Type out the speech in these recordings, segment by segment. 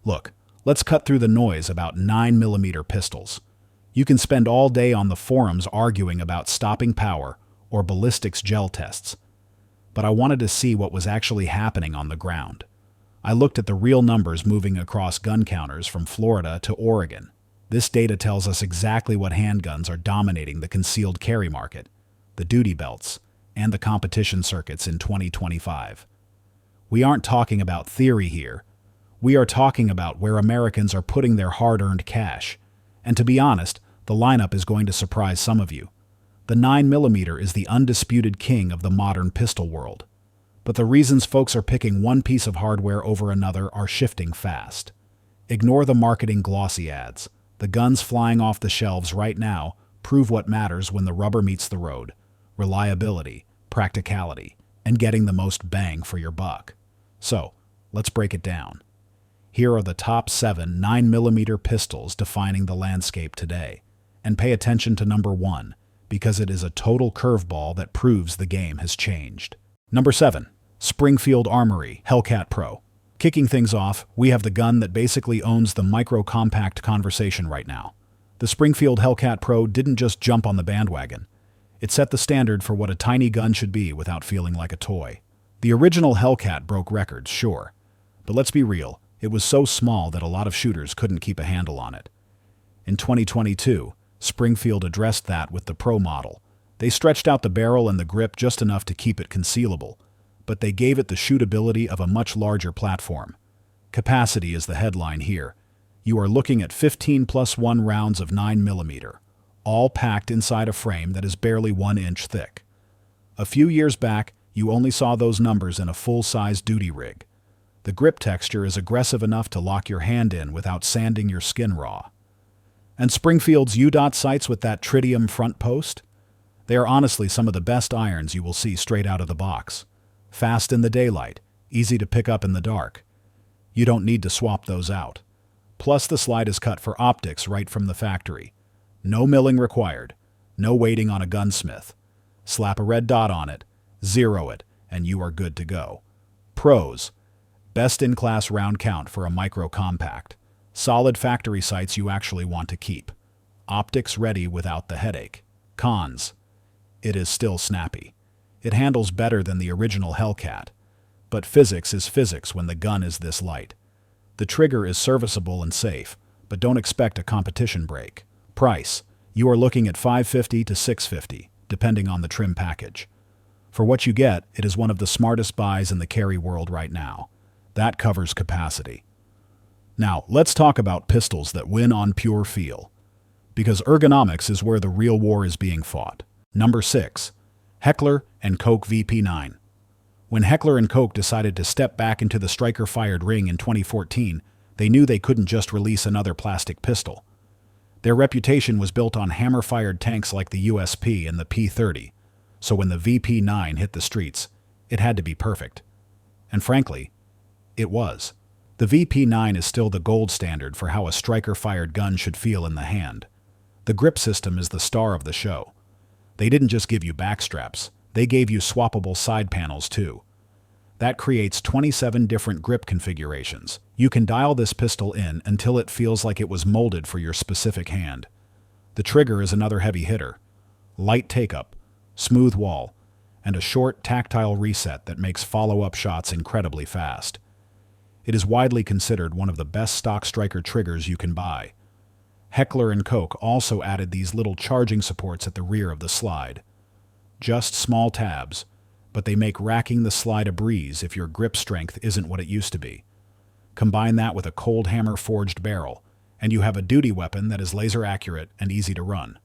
Look, let's cut through the noise about 9mm pistols. You can spend all day on the forums arguing about stopping power or ballistics gel tests. But I wanted to see what was actually happening on the ground. I looked at the real numbers moving across gun counters from Florida to Oregon. This data tells us exactly what handguns are dominating the concealed carry market, the duty belts, and the competition circuits in 2025. We aren't talking about theory here. We are talking about where Americans are putting their hard-earned cash. And to be honest, the lineup is going to surprise some of you. The 9mm is the undisputed king of the modern pistol world. But the reasons folks are picking one piece of hardware over another are shifting fast. Ignore the marketing glossy ads. The guns flying off the shelves right now prove what matters when the rubber meets the road: reliability, practicality, and getting the most bang for your buck. So, let's break it down. Here are the top 7 9mm pistols defining the landscape today. And pay attention to number 1, because it is a total curveball that proves the game has changed. Number 7. Springfield Armory Hellcat Pro. Kicking things off, we have the gun that basically owns the micro-compact conversation right now. The Springfield Hellcat Pro didn't just jump on the bandwagon. It set the standard for what a tiny gun should be without feeling like a toy. The original Hellcat broke records, sure. But let's be real, it was so small that a lot of shooters couldn't keep a handle on it. In 2022, Springfield addressed that with the Pro model. They stretched out the barrel and the grip just enough to keep it concealable, but they gave it the shootability of a much larger platform. Capacity is the headline here. You are looking at 15 + 1 rounds of 9mm, all packed inside a frame that is barely 1 inch thick. A few years back, you only saw those numbers in a full-size duty rig. The grip texture is aggressive enough to lock your hand in without sanding your skin raw. And Springfield's U-dot sights with that tritium front post? They are honestly some of the best irons you will see straight out of the box. Fast in the daylight, easy to pick up in the dark. You don't need to swap those out. Plus the slide is cut for optics right from the factory. No milling required, no waiting on a gunsmith. Slap a red dot on it, zero it, and you are good to go. Pros: best-in-class round count for a micro-compact. Solid factory sights you actually want to keep. Optics ready without the headache. Cons: it is still snappy. It handles better than the original Hellcat. But physics is physics when the gun is this light. The trigger is serviceable and safe, but don't expect a competition break. Price: you are looking at $550 to $650, depending on the trim package. For what you get, it is one of the smartest buys in the carry world right now. That covers capacity. Now, let's talk about pistols that win on pure feel. Because ergonomics is where the real war is being fought. Number 6. Heckler and Koch VP9. When Heckler and Koch decided to step back into the striker-fired ring in 2014, they knew they couldn't just release another plastic pistol. Their reputation was built on hammer-fired tanks like the USP and the P30, so when the VP9 hit the streets, it had to be perfect. And frankly, it was. The VP9 is still the gold standard for how a striker-fired gun should feel in the hand. The grip system is the star of the show. They didn't just give you backstraps, they gave you swappable side panels too. That creates 27 different grip configurations. You can dial this pistol in until it feels like it was molded for your specific hand. The trigger is another heavy hitter. Light take-up, smooth wall, and a short, tactile reset that makes follow-up shots incredibly fast. It is widely considered one of the best stock striker triggers you can buy. Heckler and Koch also added these little charging supports at the rear of the slide. Just small tabs, but they make racking the slide a breeze if your grip strength isn't what it used to be. Combine that with a cold hammer forged barrel, and you have a duty weapon that is laser accurate and easy to run.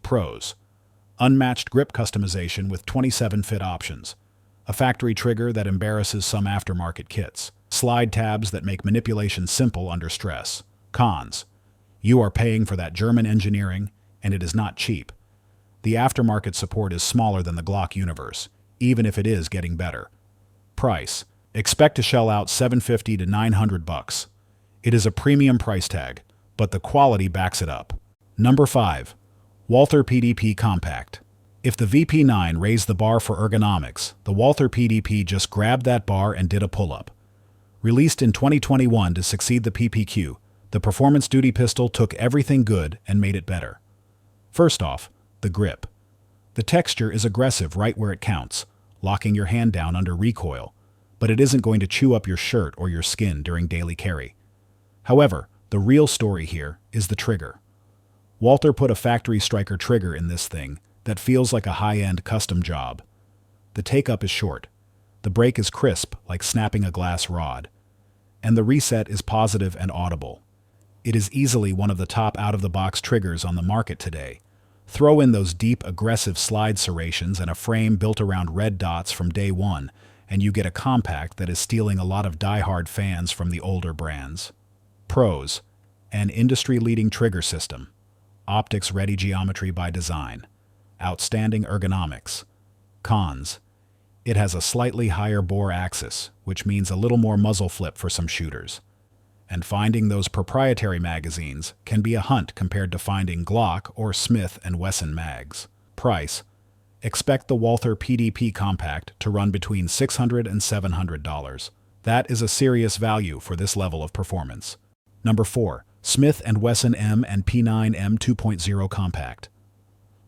Pros: unmatched grip customization with 27 fit options, a factory trigger that embarrasses some aftermarket kits, slide tabs that make manipulation simple under stress. Cons: you are paying for that German engineering, and it is not cheap. The aftermarket support is smaller than the Glock universe, even if it is getting better. Price: expect to shell out $750 to $900. It is a premium price tag, but the quality backs it up. Number 5. Walther PDP Compact. If the VP9 raised the bar for ergonomics, the Walther PDP just grabbed that bar and did a pull-up. Released in 2021 to succeed the PPQ, the performance duty pistol took everything good and made it better. First off, the grip. The texture is aggressive right where it counts, locking your hand down under recoil, but it isn't going to chew up your shirt or your skin during daily carry. However, the real story here is the trigger. Walther put a factory striker trigger in this thing that feels like a high-end custom job. The take-up is short. The break is crisp, like snapping a glass rod. And the reset is positive and audible. It is easily one of the top out-of-the-box triggers on the market today. Throw in those deep, aggressive slide serrations and a frame built around red dots from day one, and you get a compact that is stealing a lot of die-hard fans from the older brands. Pros: an industry-leading trigger system. Optics-ready geometry by design. Outstanding ergonomics. Cons: it has a slightly higher bore axis, which means a little more muzzle flip for some shooters. And finding those proprietary magazines can be a hunt compared to finding Glock or Smith & Wesson mags. Price: expect the Walther PDP Compact to run between $600 and $700. That is a serious value for this level of performance. Number 4. Smith & Wesson M&P9 M2.0 Compact.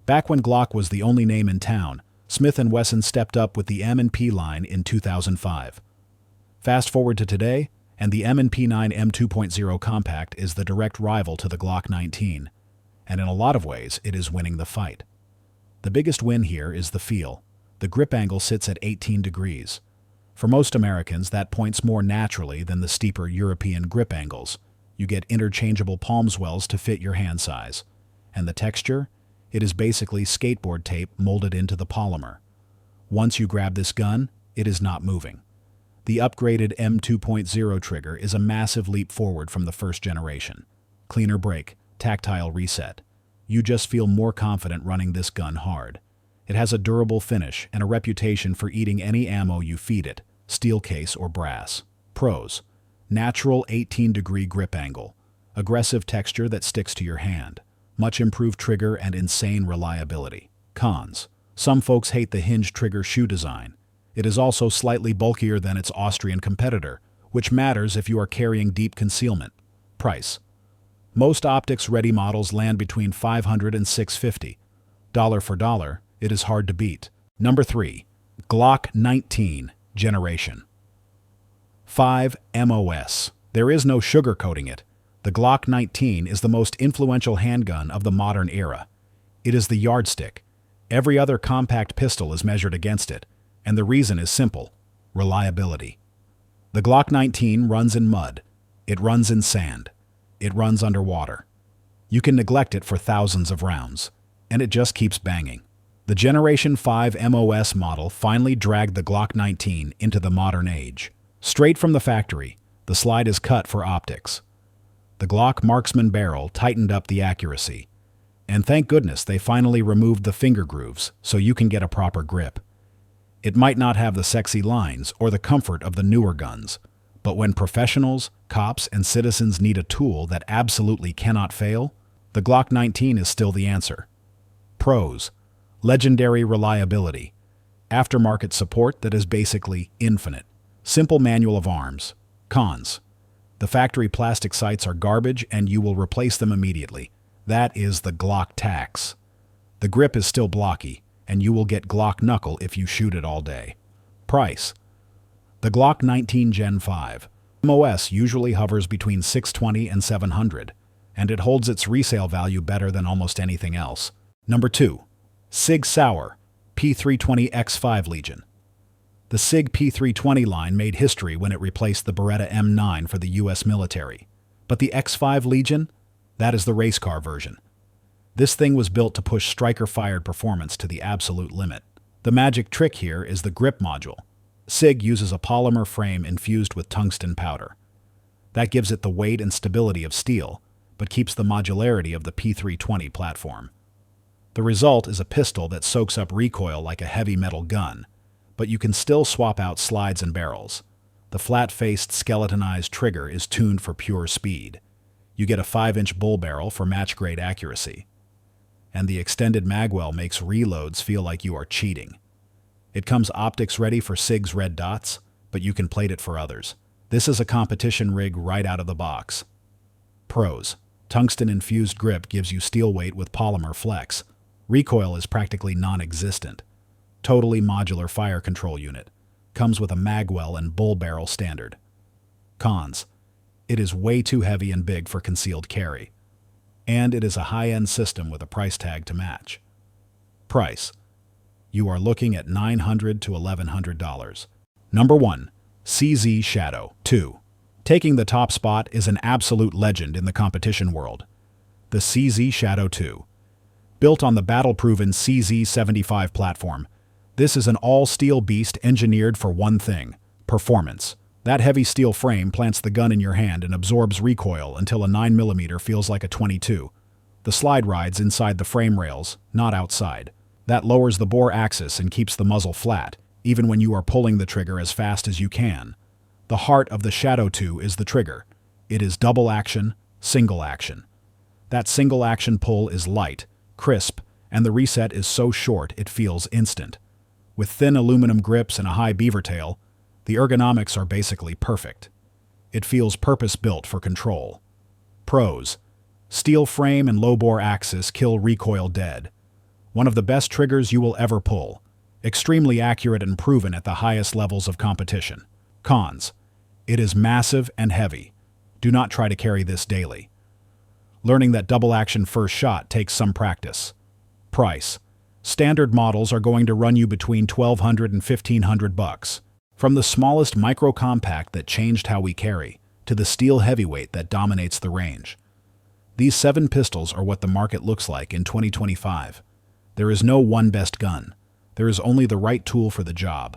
Back when Glock was the only name in town, Smith & Wesson stepped up with the M&P line in 2005. Fast forward to today, and the M&P9 M2.0 Compact is the direct rival to the Glock 19, and in a lot of ways it is winning the fight. The biggest win here is the feel. The grip angle sits at 18 degrees. For most Americans, that points more naturally than the steeper European grip angles. You get interchangeable palm swells to fit your hand size. And the texture? It is basically skateboard tape molded into the polymer. Once you grab this gun, it is not moving. The upgraded M2.0 trigger is a massive leap forward from the first generation. Cleaner break, tactile reset. You just feel more confident running this gun hard. It has a durable finish and a reputation for eating any ammo you feed it, steel case or brass. Pros: natural 18-degree grip angle, aggressive texture that sticks to your hand, much improved trigger and insane reliability. Cons: some folks hate the hinged trigger shoe design. It is also slightly bulkier than its Austrian competitor, which matters if you are carrying deep concealment. Price: most optics-ready models land between $500 and $650. Dollar for dollar, it is hard to beat. Number 3. Glock 19 Generation 5 MOS. There is no sugarcoating it. The Glock 19 is the most influential handgun of the modern era. It is the yardstick. Every other compact pistol is measured against it, and the reason is simple: reliability. The Glock 19 runs in mud. It runs in sand. It runs underwater. You can neglect it for thousands of rounds, and it just keeps banging. The Generation 5 MOS model finally dragged the Glock 19 into the modern age. Straight from the factory, the slide is cut for optics. The Glock marksman barrel tightened up the accuracy. And thank goodness they finally removed the finger grooves so you can get a proper grip. It might not have the sexy lines or the comfort of the newer guns, but when professionals, cops, and citizens need a tool that absolutely cannot fail, the Glock 19 is still the answer. Pros: legendary reliability, aftermarket support that is basically infinite, simple manual of arms. Cons: the factory plastic sights are garbage and you will replace them immediately. That is the Glock tax. The grip is still blocky, and you will get Glock knuckle if you shoot it all day. Price: the Glock 19 Gen 5 MOS usually hovers between $620 and $700, and it holds its resale value better than almost anything else. Number 2. SIG Sauer P320 X5 Legion. The SIG P320 line made history when it replaced the Beretta M9 for the U.S. military. But the X5 Legion? That is the race car version. This thing was built to push striker-fired performance to the absolute limit. The magic trick here is the grip module. SIG uses a polymer frame infused with tungsten powder. That gives it the weight and stability of steel, but keeps the modularity of the P320 platform. The result is a pistol that soaks up recoil like a heavy metal gun, but you can still swap out slides and barrels. The flat-faced skeletonized trigger is tuned for pure speed. You get a 5-inch bull barrel for match-grade accuracy. And the extended magwell makes reloads feel like you are cheating. It comes optics ready for SIG's red dots, but you can plate it for others. This is a competition rig right out of the box. Pros: tungsten-infused grip gives you steel weight with polymer flex. Recoil is practically non-existent. Totally modular fire control unit. Comes with a magwell and bull barrel standard. Cons: it is way too heavy and big for concealed carry. And it is a high-end system with a price tag to match. Price: you are looking at $900 to $1,100. Number 1. CZ Shadow 2. Taking the top spot is an absolute legend in the competition world. The CZ Shadow 2. Built on the battle-proven CZ75 platform, this is an all-steel beast engineered for one thing: performance. That heavy steel frame plants the gun in your hand and absorbs recoil until a 9mm feels like a 22. The slide rides inside the frame rails, not outside. That lowers the bore axis and keeps the muzzle flat, even when you are pulling the trigger as fast as you can. The heart of the Shadow 2 is the trigger. It is double action, single action. That single action pull is light, crisp, and the reset is so short it feels instant. With thin aluminum grips and a high beaver tail, the ergonomics are basically perfect. It feels purpose-built for control. Pros: steel frame and low-bore axis kill recoil dead. One of the best triggers you will ever pull. Extremely accurate and proven at the highest levels of competition. Cons: it is massive and heavy. Do not try to carry this daily. Learning that double action first shot takes some practice. Price: standard models are going to run you between $1,200 and $1,500. From the smallest micro-compact that changed how we carry, to the steel heavyweight that dominates the range. These 7 pistols are what the market looks like in 2025. There is no one best gun. There is only the right tool for the job,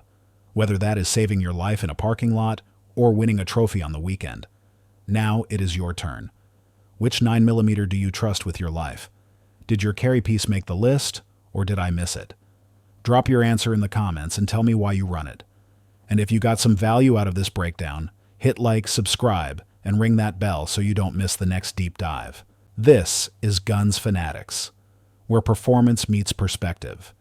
whether that is saving your life in a parking lot or winning a trophy on the weekend. Now it is your turn. Which 9mm do you trust with your life? Did your carry piece make the list, or did I miss it? Drop your answer in the comments and tell me why you run it. And if you got some value out of this breakdown, hit like, subscribe, and ring that bell so you don't miss the next deep dive. This is Guns Fanatics, where performance meets perspective.